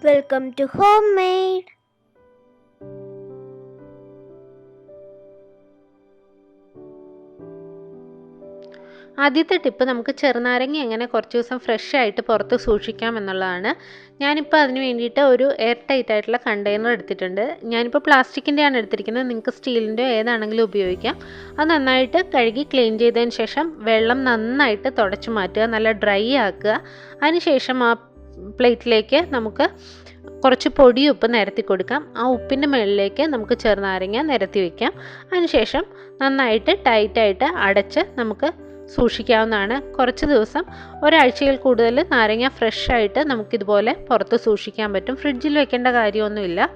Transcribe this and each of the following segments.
Welcome to Homemade. ആദ്യത്തെ tip നമുക്ക് ചെറുനാരങ്ങ എങ്ങനെ കുറച്ച് ദിവസം ഫ്രഷ് ആയിട്ട് പുറത്ത് സൂക്ഷിക്കാം എന്നുള്ളതാണ്. ഞാനിപ്പോൾ അതിന് വേണ്ടിയിട്ട് ഒരു എയർ ടൈറ്റ് ആയിട്ടുള്ള കണ്ടെയ്നർ എടുത്തിട്ടുണ്ട്. ഞാനിപ്പോൾ പ്ലാസ്റ്റിക്കിൻ്റെയാണ് എടുത്തിരിക്കുന്നത്. നിങ്ങൾക്ക് സ്റ്റീലിൻ്റെ ഏതാണെങ്കിലും ഉപയോഗിക്കാം. അത് നന്നായിട്ട് കഴുകി ക്ലീൻ ചെയ്തതിന് ശേഷം വെള്ളം നന്നായിട്ട് തുടച്ച് മാറ്റുക, നല്ല ഡ്രൈ ആക്കുക. അതിനുശേഷം ആ പ്ലേറ്റിലേക്ക് നമുക്ക് കുറച്ച് പൊടി ഉപ്പ് നിരത്തി കൊടുക്കാം. ആ ഉപ്പിൻ്റെ മുകളിലേക്ക് നമുക്ക് ചെറുനാരങ്ങ നിരത്തി വയ്ക്കാം. അതിനുശേഷം നന്നായിട്ട് ടൈറ്റായിട്ട് അടച്ച് നമുക്ക് സൂക്ഷിക്കാവുന്നതാണ്. കുറച്ച് ദിവസം, ഒരാഴ്ചയിൽ കൂടുതൽ നാരങ്ങ ഫ്രഷ് ആയിട്ട് നമുക്കിതുപോലെ പുറത്ത് സൂക്ഷിക്കാൻ പറ്റും. ഫ്രിഡ്ജിൽ വെക്കേണ്ട കാര്യമൊന്നുമില്ല.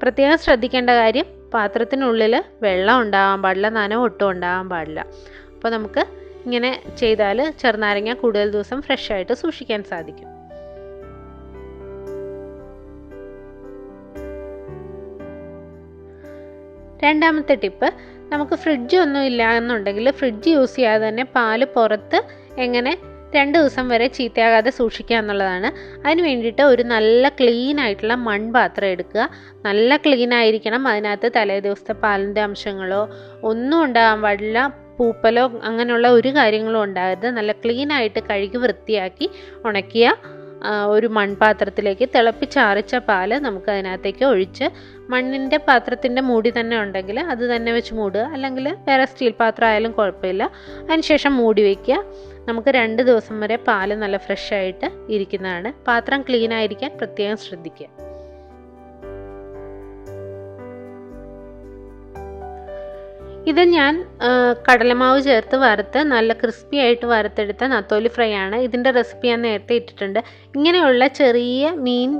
പ്രത്യേകം ശ്രദ്ധിക്കേണ്ട കാര്യം, പാത്രത്തിനുള്ളിൽ വെള്ളം ഉണ്ടാകാൻ പാടില്ല, നനവ് ഒട്ടും ഉണ്ടാകാൻ പാടില്ല. അപ്പോൾ നമുക്ക് ഇങ്ങനെ ചെയ്താൽ ചെറുനാരങ്ങ കൂടുതൽ ദിവസം ഫ്രഷ് ആയിട്ട് സൂക്ഷിക്കാൻ സാധിക്കും. രണ്ടാമത്തെ ടിപ്പ്, നമുക്ക് ഫ്രിഡ്ജ് ഒന്നും ഇല്ല എന്നുണ്ടെങ്കിൽ ഫ്രിഡ്ജ് യൂസ് ചെയ്യാതെ തന്നെ പാല് പുറത്ത് എങ്ങനെ 2 ദിവസം വരെ ചീത്തയാകാതെ സൂക്ഷിക്കുക എന്നുള്ളതാണ്. അതിന് വേണ്ടിയിട്ട് ഒരു നല്ല ക്ലീൻ ആയിട്ടുള്ള മൺപാത്രം എടുക്കുക. നല്ല ക്ലീൻ ആയിരിക്കണം. അതിനകത്ത് തലേ ദിവസത്തെ പാലിൻ്റെ അംശങ്ങളോ ഒന്നും ഉണ്ടാകാൻ പാടില്ല. പൂപ്പലോ അങ്ങനെയുള്ള ഒരു കാര്യങ്ങളും ഉണ്ടാകരുത്. നല്ല ക്ലീൻ ആയിട്ട് കഴുകി വൃത്തിയാക്കി ഉണക്കിയ ഒരു മൺപാത്രത്തിലേക്ക് തിളപ്പിച്ചാറിച്ച പാല് നമുക്ക് അതിനകത്തേക്ക് ഒഴിച്ച്, മണ്ണിൻ്റെ പാത്രത്തിൻ്റെ മൂടി തന്നെ ഉണ്ടെങ്കിൽ അത് തന്നെ വെച്ച് മൂടുക, അല്ലെങ്കിൽ വേറെ സ്റ്റീൽ പാത്രം ആയാലും കുഴപ്പമില്ല. അതിനുശേഷം മൂടി വയ്ക്കുക. നമുക്ക് 2 ദിവസം വരെ പാല് നല്ല ഫ്രഷ് ആയിട്ട് ഇരിക്കുന്നതാണ്. പാത്രം ക്ലീൻ ആയിരിക്കാൻ പ്രത്യേകം ശ്രദ്ധിക്കുക. ഇത് ഞാൻ കടലമാവ് ചേർത്ത് വറുത്ത് നല്ല ക്രിസ്പി ആയിട്ട് വറുത്തെടുത്ത നത്തോലി ഫ്രൈ ആണ്. ഇതിൻ്റെ റെസിപ്പി ഞാൻ നേരത്തെ ഇട്ടിട്ടുണ്ട്. ഇങ്ങനെയുള്ള ചെറിയ മീൻ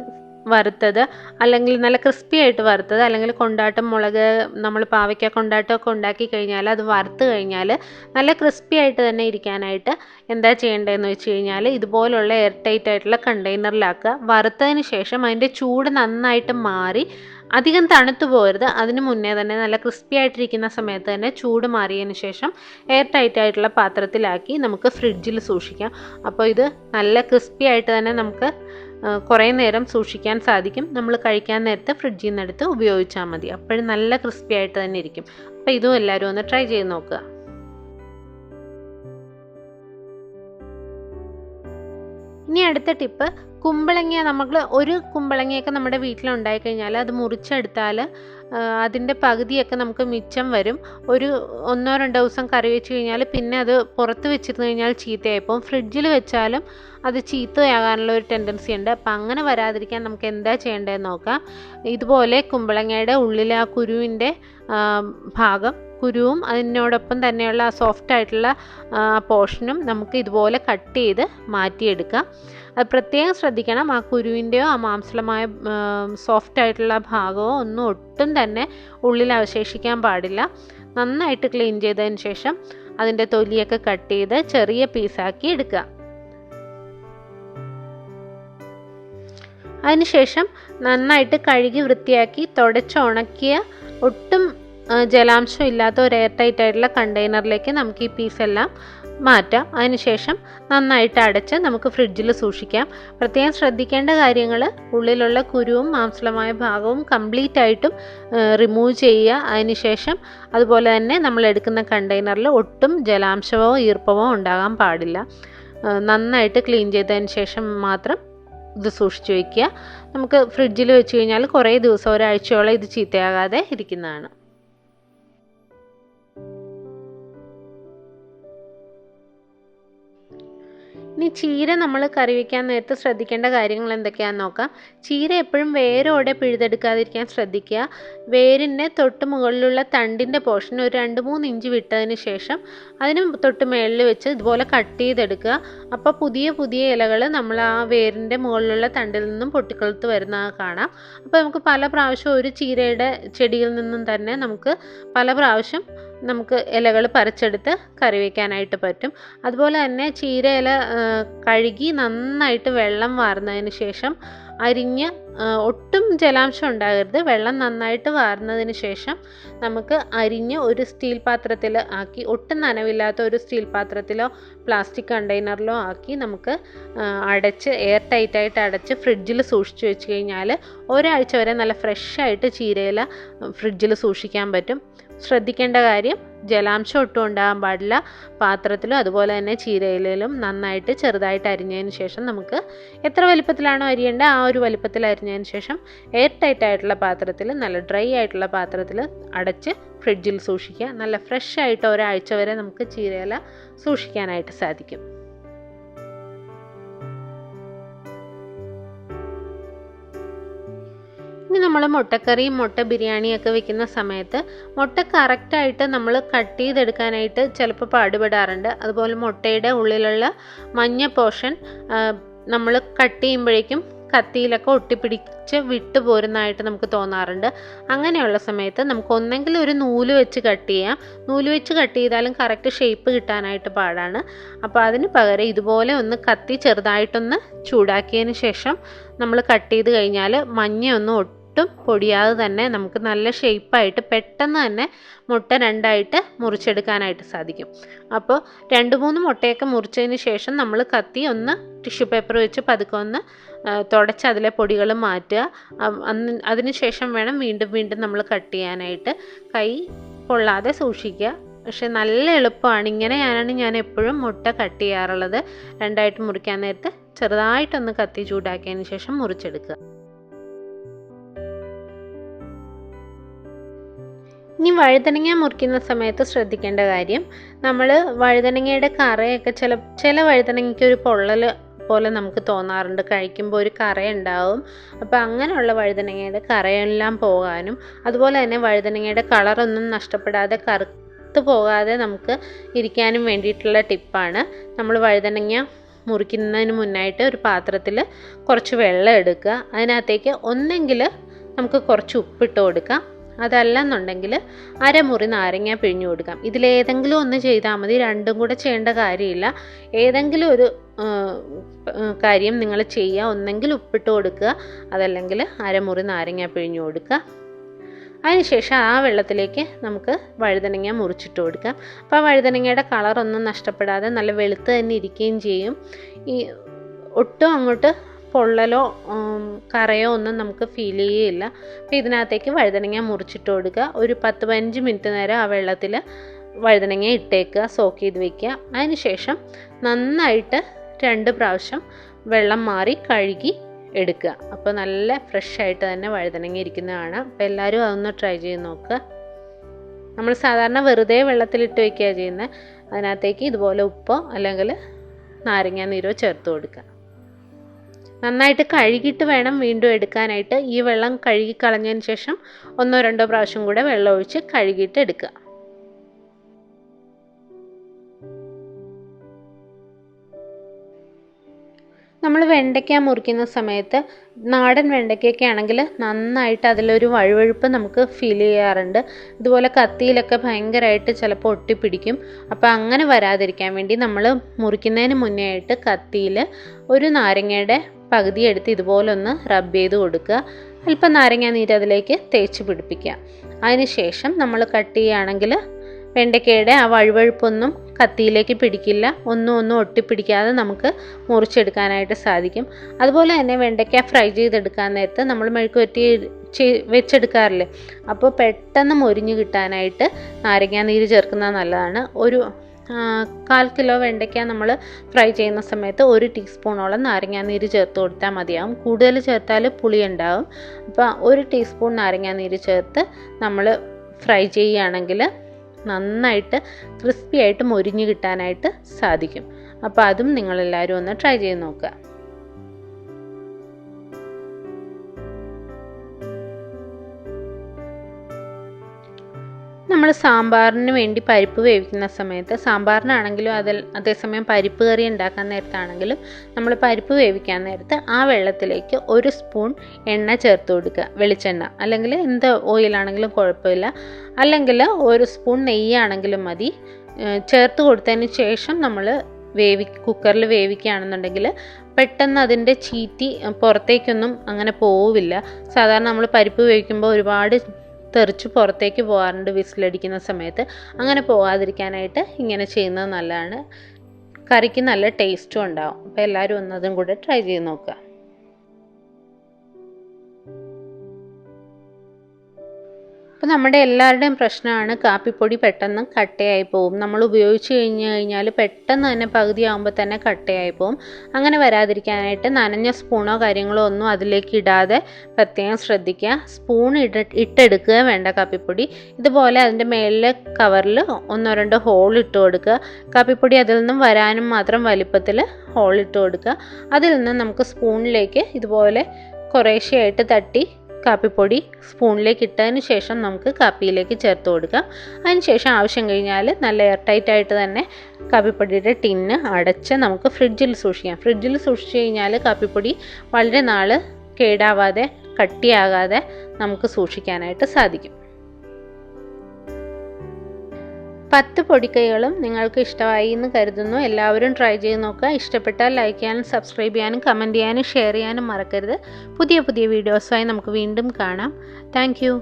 വറുത്തത്, അല്ലെങ്കിൽ നല്ല ക്രിസ്പി ആയിട്ട് വറുത്തത്, അല്ലെങ്കിൽ കൊണ്ടാട്ടം മുളക്, നമ്മൾ പാവയ്ക്ക കൊണ്ടാട്ടമൊക്കെ ഉണ്ടാക്കി കഴിഞ്ഞാൽ അത് വറുത്ത് കഴിഞ്ഞാൽ നല്ല ക്രിസ്പി ആയിട്ട് തന്നെ ഇരിക്കാനായിട്ട് എന്താ ചെയ്യേണ്ടതെന്ന് വെച്ച് കഴിഞ്ഞാൽ, ഇതുപോലുള്ള എയർ ടൈറ്റ് ആയിട്ടുള്ള കണ്ടെയ്നറിലാക്കുക. വറുത്തതിന് ശേഷം അതിൻ്റെ ചൂട് നന്നായിട്ട് മാറി, അധികം തണുത്തു പോകരുത്. അതിന് മുന്നേ തന്നെ നല്ല ക്രിസ്പി ആയിട്ടിരിക്കുന്ന സമയത്ത് തന്നെ ചൂട് മാറിയതിന് ശേഷം എയർ ടൈറ്റ് ആയിട്ടുള്ള പാത്രത്തിലാക്കി നമുക്ക് ഫ്രിഡ്ജിൽ സൂക്ഷിക്കാം. അപ്പോൾ ഇത് നല്ല ക്രിസ്പി ആയിട്ട് തന്നെ നമുക്ക് കുറേ നേരം സൂക്ഷിക്കാൻ സാധിക്കും. നമ്മൾ കഴിക്കാൻ നേരത്തെ ഫ്രിഡ്ജിൽ നിന്ന് എടുത്ത് ഉപയോഗിച്ചാൽ മതി. അപ്പോഴും നല്ല ക്രിസ്പി ആയിട്ട് തന്നെ ഇരിക്കും. അപ്പോൾ ഇതും എല്ലാവരും ഒന്ന് ട്രൈ ചെയ്ത് നോക്കുക. ഇനി അടുത്ത ടിപ്പ്, കുമ്പളങ്ങ. നമ്മൾ ഒരു കുമ്പളങ്ങയൊക്കെ നമ്മുടെ വീട്ടിലുണ്ടായി കഴിഞ്ഞാൽ അത് മുറിച്ചെടുത്താൽ അതിൻ്റെ പകുതിയൊക്കെ നമുക്ക് മിച്ചം വരും. ഒരു 1-2 ദിവസം കറി വെച്ച് കഴിഞ്ഞാൽ പിന്നെ അത് പുറത്ത് വെച്ചിരുന്നു കഴിഞ്ഞാൽ ചീത്തയായിപ്പോൾ. ഫ്രിഡ്ജിൽ വെച്ചാലും അത് ചീത്തയാകാനുള്ള ഒരു ടെൻഡൻസി ഉണ്ട്. അപ്പം അങ്ങനെ വരാതിരിക്കാൻ നമുക്ക് എന്താ ചെയ്യേണ്ടതെന്ന് നോക്കാം. ഇതുപോലെ കുമ്പളങ്ങയുടെ ഉള്ളിലെ ആ കുരുവിൻ്റെ ഭാഗം, കുരുവും അതിനോടൊപ്പം തന്നെയുള്ള ആ സോഫ്റ്റ് ആയിട്ടുള്ള പോർഷനും നമുക്ക് ഇതുപോലെ കട്ട് ചെയ്ത് മാറ്റിയെടുക്കാം. അത് പ്രത്യേകം ശ്രദ്ധിക്കണം. ആ കുരുവിൻ്റെയോ ആ മാംസളമായ സോഫ്റ്റ് ആയിട്ടുള്ള ഭാഗമോ ഒന്നും ഒട്ടും തന്നെ ഉള്ളിൽ അവശേഷിക്കാൻ പാടില്ല. നന്നായിട്ട് ക്ലീൻ ചെയ്തതിന് ശേഷം അതിൻ്റെ തൊലിയൊക്കെ കട്ട് ചെയ്ത് ചെറിയ പീസാക്കി എടുക്കുക. അതിനുശേഷം നന്നായിട്ട് കഴുകി വൃത്തിയാക്കി തുടച്ചുണക്കിയ ഒട്ടും ജലാംശം ഇല്ലാത്ത ഒരു എയർ ടൈറ്റ് ആയിട്ടുള്ള കണ്ടെയ്നറിലേക്ക് നമുക്ക് ഈ പീസെല്ലാം മാറ്റാം. അതിനുശേഷം നന്നായിട്ട് അടച്ച് നമുക്ക് ഫ്രിഡ്ജിൽ സൂക്ഷിക്കാം. പ്രത്യേകം ശ്രദ്ധിക്കേണ്ട കാര്യങ്ങൾ, ഉള്ളിലുള്ള കുരുവും മാംസളമായ ഭാഗവും കംപ്ലീറ്റ് ആയിട്ടും റിമൂവ് ചെയ്യുക. അതിനുശേഷം അതുപോലെ തന്നെ നമ്മൾ എടുക്കുന്ന കണ്ടെയ്നറിൽ ഒട്ടും ജലാംശമോ ഈർപ്പമോ ഉണ്ടാകാൻ പാടില്ല. നന്നായിട്ട് ക്ലീൻ ചെയ്തതിന് ശേഷം മാത്രം ഇത് സൂക്ഷിച്ച് വയ്ക്കുക. നമുക്ക് ഫ്രിഡ്ജിൽ വെച്ച് കഴിഞ്ഞാൽ കുറേ ദിവസം, ഒരാഴ്ചയോളം ഇത് ചീത്തയാകാതെ ഇരിക്കുന്നതാണ്. ഇനി ചീര നമ്മൾ കറി വയ്ക്കാൻ നേരത്ത് ശ്രദ്ധിക്കേണ്ട കാര്യങ്ങൾ എന്തൊക്കെയാണെന്ന് നോക്കാം. ചീര എപ്പോഴും വേരോടെ പിഴുതെടുക്കാതിരിക്കാൻ ശ്രദ്ധിക്കുക. വേരിൻ്റെ തൊട്ട് മുകളിലുള്ള തണ്ടിൻ്റെ പോർഷൻ ഒരു 2-3 ഇഞ്ച് വിട്ടതിന് ശേഷം അതിന് തൊട്ട് മുകളിൽ വെച്ച് ഇതുപോലെ കട്ട് ചെയ്തെടുക്കുക. അപ്പോൾ പുതിയ പുതിയ ഇലകൾ നമ്മൾ ആ വേരിൻ്റെ മുകളിലുള്ള തണ്ടിൽ നിന്നും പൊട്ടിക്കൊളുത്ത് വരുന്നത് കാണാം. അപ്പോൾ നമുക്ക് പല പ്രാവശ്യം ഒരു ചീരയുടെ ചെടിയിൽ നിന്നും തന്നെ നമുക്ക് പല പ്രാവശ്യം നമുക്ക് ഇലകൾ പറിച്ചെടുത്ത് കറി വയ്ക്കാനായിട്ട് പറ്റും. അതുപോലെ തന്നെ ചീര ഇല കഴുകി നന്നായിട്ട് വെള്ളം വാർന്നതിന് ശേഷം അരിഞ്ഞ് ഒട്ടും ജലാംശം ഉണ്ടാകരുത്. വെള്ളം നന്നായിട്ട് വാർന്നതിന് ശേഷം നമുക്ക് അരിഞ്ഞ് ഒരു സ്റ്റീൽ പാത്രത്തിൽ ആക്കി, ഒട്ടും നനവില്ലാത്ത ഒരു സ്റ്റീൽ പാത്രത്തിലോ പ്ലാസ്റ്റിക് കണ്ടെയ്നറിലോ ആക്കി നമുക്ക് അടച്ച് എയർ ടൈറ്റായിട്ട് അടച്ച് ഫ്രിഡ്ജിൽ സൂക്ഷിച്ച് വെച്ച് കഴിഞ്ഞാൽ ഒരാഴ്ച വരെ നല്ല ഫ്രഷായിട്ട് ചീരയില ഫ്രിഡ്ജിൽ സൂക്ഷിക്കാൻ പറ്റും. ശ്രദ്ധിക്കേണ്ട കാര്യം, ജലാംശം ഒട്ടും ഉണ്ടാകാൻ പാടില്ല. പാത്രത്തിലും അതുപോലെ തന്നെ ചീരയിലും നന്നായിട്ട് ചെറുതായിട്ട് അരിഞ്ഞതിന് ശേഷം നമുക്ക് എത്ര വലിപ്പത്തിലാണോ അരിയേണ്ടത് ആ ഒരു വലിപ്പത്തിൽ അരിഞ്ഞതിന് ശേഷം എയർ ടൈറ്റ് ആയിട്ടുള്ള പാത്രത്തിൽ, നല്ല ഡ്രൈ ആയിട്ടുള്ള പാത്രത്തിൽ അടച്ച് ഫ്രിഡ്ജിൽ സൂക്ഷിക്കുക. നല്ല ഫ്രഷ് ആയിട്ട് ഒരാഴ്ച വരെ നമുക്ക് ചീരയില സൂക്ഷിക്കാനായിട്ട് സാധിക്കും. ഇനി നമ്മൾ മുട്ടക്കറിയും മുട്ട ബിരിയാണിയൊക്കെ വെക്കുന്ന സമയത്ത് മുട്ട കറക്റ്റായിട്ട് നമ്മൾ കട്ട് ചെയ്തെടുക്കാനായിട്ട് ചിലപ്പോൾ പാടുപെടാറുണ്ട്. അതുപോലെ മുട്ടയുടെ ഉള്ളിലുള്ള മഞ്ഞ പോർഷൻ നമ്മൾ കട്ട് ചെയ്യുമ്പോഴേക്കും കത്തിയിലൊക്കെ ഒട്ടിപ്പിടിച്ച് വിട്ടു പോരുന്നതായിട്ട് നമുക്ക് തോന്നാറുണ്ട്. അങ്ങനെയുള്ള സമയത്ത് നമുക്ക് ഒന്നെങ്കിൽ ഒരു നൂല് വെച്ച് കട്ട് ചെയ്യാം. നൂല് വെച്ച് കട്ട് ചെയ്താലും കറക്റ്റ് ഷേപ്പ് കിട്ടാനായിട്ട് പാടാണ്. അപ്പോൾ അതിന് പകരം ഇതുപോലെ ഒന്ന് കത്തി ചെറുതായിട്ടൊന്ന് ചൂടാക്കിയതിന് ശേഷം നമ്മൾ കട്ട് ചെയ്ത് കഴിഞ്ഞാൽ മഞ്ഞയൊന്നും ഒട്ടും പൊടിയാതെ തന്നെ നമുക്ക് നല്ല ഷേപ്പായിട്ട് പെട്ടെന്ന് തന്നെ മുട്ട രണ്ടായിട്ട് മുറിച്ചെടുക്കാനായിട്ട് സാധിക്കും. അപ്പോൾ 2-3 മുട്ടയൊക്കെ മുറിച്ചതിന് ശേഷം നമ്മൾ കത്തി ഒന്ന് ടിഷ്യൂ പേപ്പർ വെച്ച് പതുക്കെ ഒന്ന് തുടച്ച് അതിലെ പൊടികൾ മാറ്റുക. അതിന് ശേഷം വേണം വീണ്ടും നമ്മൾ കട്ട് ചെയ്യാനായിട്ട്. കൈ പൊള്ളാതെ സൂക്ഷിക്കുക. പക്ഷെ നല്ല എളുപ്പമാണ്. ഇങ്ങനെയാണ് ഞാൻ എപ്പോഴും മുട്ട കട്ട് ചെയ്യാറുള്ളത്. രണ്ടായിട്ട് മുറിക്കാൻ നേരത്ത് ചെറുതായിട്ടൊന്ന് കത്തി ചൂടാക്കിയതിന് ശേഷം മുറിച്ചെടുക്കുക. ഇനി വഴുതനങ്ങ മുറിക്കുന്ന സമയത്ത് ശ്രദ്ധിക്കേണ്ട കാര്യം, നമ്മൾ വഴുതനങ്ങയുടെ കറയൊക്കെ ചില വഴുതനങ്ങയ്ക്ക് ഒരു പൊള്ളൽ പോലെ നമുക്ക് തോന്നാറുണ്ട്. കഴിക്കുമ്പോൾ ഒരു കറയുണ്ടാവും. അപ്പോൾ അങ്ങനെയുള്ള വഴുതനങ്ങയുടെ കറയെല്ലാം പോകാനും അതുപോലെ തന്നെ വഴുതനങ്ങയുടെ കളറൊന്നും നഷ്ടപ്പെടാതെ കറുത്ത് പോകാതെ നമുക്ക് ഇരിക്കാനും വേണ്ടിയിട്ടുള്ള ടിപ്പാണ്. നമ്മൾ വഴുതനങ്ങ മുറിക്കുന്നതിന് മുന്നായിട്ട് ഒരു പാത്രത്തിൽ കുറച്ച് വെള്ളം എടുക്കുക. അതിനകത്തേക്ക് ഒന്നെങ്കിൽ നമുക്ക് കുറച്ച് ഉപ്പിട്ട് കൊടുക്കാം, അതല്ലെന്നുണ്ടെങ്കിൽ അരമുറി നാരങ്ങ പിഴിഞ്ഞു കൊടുക്കാം. ഇതിലേതെങ്കിലും ഒന്ന് ചെയ്താൽ മതി. രണ്ടും കൂടെ ചെയ്യേണ്ട കാര്യമില്ല. ഏതെങ്കിലും ഒരു കാര്യം നിങ്ങൾ ചെയ്യുക. ഒന്നെങ്കിൽ ഉപ്പിട്ട് കൊടുക്കുക, അതല്ലെങ്കിൽ അരമുറി നാരങ്ങ പിഴിഞ്ഞു കൊടുക്കുക. അതിനുശേഷം ആ വെള്ളത്തിലേക്ക് നമുക്ക് വഴുതനങ്ങ മുറിച്ചിട്ട് കൊടുക്കാം. അപ്പോൾ ആ വഴുതനങ്ങയുടെ കളറൊന്നും നഷ്ടപ്പെടാതെ നല്ല വെളുത്ത് തന്നെ ഇരിക്കുകയും ചെയ്യും. ഈ ഒട്ടും അങ്ങോട്ട് പൊള്ളലോ കറയോ ഒന്നും നമുക്ക് ഫീൽ ചെയ്യില്ല. അപ്പോൾ ഇതിനകത്തേക്ക് വഴുതനങ്ങ മുറിച്ചിട്ട് കൊടുക്കുക. ഒരു 10-15 മിനിറ്റ് നേരം ആ വെള്ളത്തിൽ വഴുതനങ്ങ ഇട്ടേക്കുക, സോക്ക് ചെയ്ത് വെക്കുക. അതിനുശേഷം നന്നായിട്ട് 2 പ്രാവശ്യം വെള്ളം മാറി കഴുകി എടുക്കുക. അപ്പോൾ നല്ല ഫ്രഷ് ആയിട്ട് തന്നെ വഴുതനങ്ങ ഇരിക്കുന്നതാണ്. അപ്പോൾ എല്ലാവരും അതൊന്ന് ട്രൈ ചെയ്ത് നോക്കുക. നമ്മൾ സാധാരണ വെറുതെ വെള്ളത്തിലിട്ട് വയ്ക്കുക ചെയ്യുന്നത്. അതിനകത്തേക്ക് ഇതുപോലെ ഉപ്പോ അല്ലെങ്കിൽ നാരങ്ങ നീരോ ചേർത്ത് കൊടുക്കുക. നന്നായിട്ട് കഴുകിയിട്ട് വേണം വീണ്ടും എടുക്കാനായിട്ട്. ഈ വെള്ളം കഴുകി കളഞ്ഞതിന് ശേഷം 1-2 പ്രാവശ്യം കൂടെ വെള്ളം ഒഴിച്ച് കഴുകിയിട്ട് എടുക്കുക. നമ്മൾ വെണ്ടയ്ക്ക മുറിക്കുന്ന സമയത്ത് നാടൻ വെണ്ടയ്ക്കൊക്കെ ആണെങ്കിൽ നന്നായിട്ട് അതിലൊരു വഴുവഴുപ്പ് നമുക്ക് ഫീൽ ചെയ്യാറുണ്ട്. ഇതുപോലെ കത്തിയിലൊക്കെ ഭയങ്കരമായിട്ട് ചിലപ്പോൾ ഒട്ടിപ്പിടിക്കും. അപ്പോൾ അങ്ങനെ വരാതിരിക്കാൻ വേണ്ടി നമ്മൾ മുറിക്കുന്നതിന് മുന്നേ ആയിട്ട് കത്തിയിൽ ഒരു നാരങ്ങയുടെ പകുതി എടുത്ത് ഇതുപോലെ ഒന്ന് റബ്ബ് ചെയ്ത് കൊടുക്കുക. അല്പം നാരങ്ങ നീര് അതിലേക്ക് തേച്ച് പിടിപ്പിക്കുക. അതിനുശേഷം നമ്മൾ കട്ട് ചെയ്യുകയാണെങ്കിൽ വെണ്ടയ്ക്കയുടെ ആ വഴുവഴുപ്പൊന്നും കത്തിയിലേക്ക് പിടിക്കില്ല. ഒന്നും ഒട്ടിപ്പിടിക്കാതെ നമുക്ക് മുറിച്ചെടുക്കാനായിട്ട് സാധിക്കും. അതുപോലെ തന്നെ വെണ്ടയ്ക്ക ഫ്രൈ ചെയ്തെടുക്കാൻ നേരത്ത് നമ്മൾ മെഴുക്കുവരട്ടി വെച്ചെടുക്കാറില്ലേ, അപ്പോൾ പെട്ടെന്ന് മൊരിഞ്ഞ് കിട്ടാനായിട്ട് നാരങ്ങാ നീര് ചേർക്കുന്നത് നല്ലതാണ്. ഒരു 1/4 കിലോ വെണ്ടയ്ക്ക നമ്മൾ ഫ്രൈ ചെയ്യുന്ന സമയത്ത് 1 ടീസ്പൂണോളം നാരങ്ങാ നീര് ചേർത്ത് കൊടുത്താൽ മതിയാവും. കൂടുതൽ ചേർത്താൽ പുളി ഉണ്ടാവും. അപ്പോൾ 1 ടീസ്പൂൺ നാരങ്ങാ നീര് ചേർത്ത് നമ്മൾ ഫ്രൈ ചെയ്യുകയാണെങ്കിൽ നന്നായിട്ട് ക്രിസ്പി ആയിട്ട് മൊരിഞ്ഞ് കിട്ടാനായിട്ട് സാധിക്കും. അപ്പോൾ അതും നിങ്ങളെല്ലാവരും ഒന്ന് ട്രൈ ചെയ്ത് നോക്കുക. നമ്മൾ സാമ്പാറിന് വേണ്ടി പരിപ്പ് വേവിക്കുന്ന സമയത്ത്, സാമ്പാറിനാണെങ്കിലും അതേസമയം പരിപ്പ് കറി ഉണ്ടാക്കാൻ നേരത്താണെങ്കിലും നമ്മൾ പരിപ്പ് വേവിക്കാൻ നേരത്ത് ആ വെള്ളത്തിലേക്ക് 1 സ്പൂൺ എണ്ണ ചേർത്ത് കൊടുക്കുക. വെളിച്ചെണ്ണ അല്ലെങ്കിൽ എന്ത് ഓയിലാണെങ്കിലും കുഴപ്പമില്ല. അല്ലെങ്കിൽ 1 സ്പൂൺ നെയ്യാണെങ്കിലും മതി. ചേർത്ത് കൊടുത്തതിന് ശേഷം നമ്മൾ കുക്കറിൽ വേവിക്കുകയാണെന്നുണ്ടെങ്കിൽ പെട്ടെന്ന് അതിൻ്റെ ചീറ്റി പുറത്തേക്കൊന്നും അങ്ങനെ പോവില്ല. സാധാരണ നമ്മൾ പരിപ്പ് വേവിക്കുമ്പോൾ ഒരുപാട് തെറിച്ച് പുറത്തേക്ക് പോകാറുണ്ട് വിസിലടിക്കുന്ന സമയത്ത്. അങ്ങനെ പോകാതിരിക്കാനായിട്ട് ഇങ്ങനെ ചെയ്യുന്നത് നല്ലതാണ്. കറിക്ക് നല്ല ടേസ്റ്റും ഉണ്ടാവും. അപ്പോൾ എല്ലാവരും ഒന്നതും കൂടെ ട്രൈ ചെയ്ത് നോക്കുക. അപ്പോൾ നമ്മുടെ എല്ലാവരുടെയും പ്രശ്നമാണ് കാപ്പിപ്പൊടി പെട്ടെന്ന് കട്ടയായി പോകും. നമ്മൾ ഉപയോഗിച്ച് കഴിഞ്ഞാൽ പെട്ടെന്ന് തന്നെ പകുതി ആകുമ്പോൾ തന്നെ കട്ടയായി പോകും. അങ്ങനെ വരാതിരിക്കാനായിട്ട് നനഞ്ഞ സ്പൂണോ കാര്യങ്ങളോ ഒന്നും അതിലേക്ക് ഇടാതെ പ്രത്യേകം ശ്രദ്ധിക്കുക. സ്പൂൺ ഇട്ടെടുക്കുക വേണ്ട കാപ്പിപ്പൊടി. ഇതുപോലെ അതിൻ്റെ മേളിലെ കവറിൽ 1-2 ഹോൾ ഇട്ട് കൊടുക്കുക. കാപ്പിപ്പൊടി അതിൽ നിന്നും വരാനും മാത്രം വലിപ്പത്തിൽ ഹോൾ ഇട്ട് കൊടുക്കുക. അതിൽ നിന്ന് നമുക്ക് സ്പൂണിലേക്ക് ഇതുപോലെ കുറേശ്ശെയായിട്ട് തട്ടി കാപ്പിപ്പൊടി സ്പൂണിലേക്ക് ഇട്ടതിന് ശേഷം നമുക്ക് കാപ്പിയിലേക്ക് ചേർത്ത് കൊടുക്കാം. അതിനുശേഷം ആവശ്യം കഴിഞ്ഞാൽ നല്ല എയർ ടൈറ്റ് ആയിട്ട് തന്നെ കാപ്പിപ്പൊടിയുടെ ടിന്ന് അടച്ച് നമുക്ക് ഫ്രിഡ്ജിൽ സൂക്ഷിക്കാം. ഫ്രിഡ്ജിൽ സൂക്ഷിച്ച് കഴിഞ്ഞാൽ കാപ്പിപ്പൊടി വളരെ നാൾ കേടാവാതെ കട്ടിയാകാതെ നമുക്ക് സൂക്ഷിക്കാനായിട്ട് സാധിക്കും. 10 പൊടിക്കൈകളും നിങ്ങൾക്ക് ഇഷ്ടമായി എന്ന് കരുതുന്നു. എല്ലാവരും ട്രൈ ചെയ്ത് നോക്കുക. ഇഷ്ടപ്പെട്ടാൽ ലൈക്ക് ചെയ്യാനും സബ്സ്ക്രൈബ് ചെയ്യാനും കമൻറ്റ് ചെയ്യാനും ഷെയർ ചെയ്യാനും മറക്കരുത്. പുതിയ വീഡിയോസുമായി നമുക്ക് വീണ്ടും കാണാം. Thank you.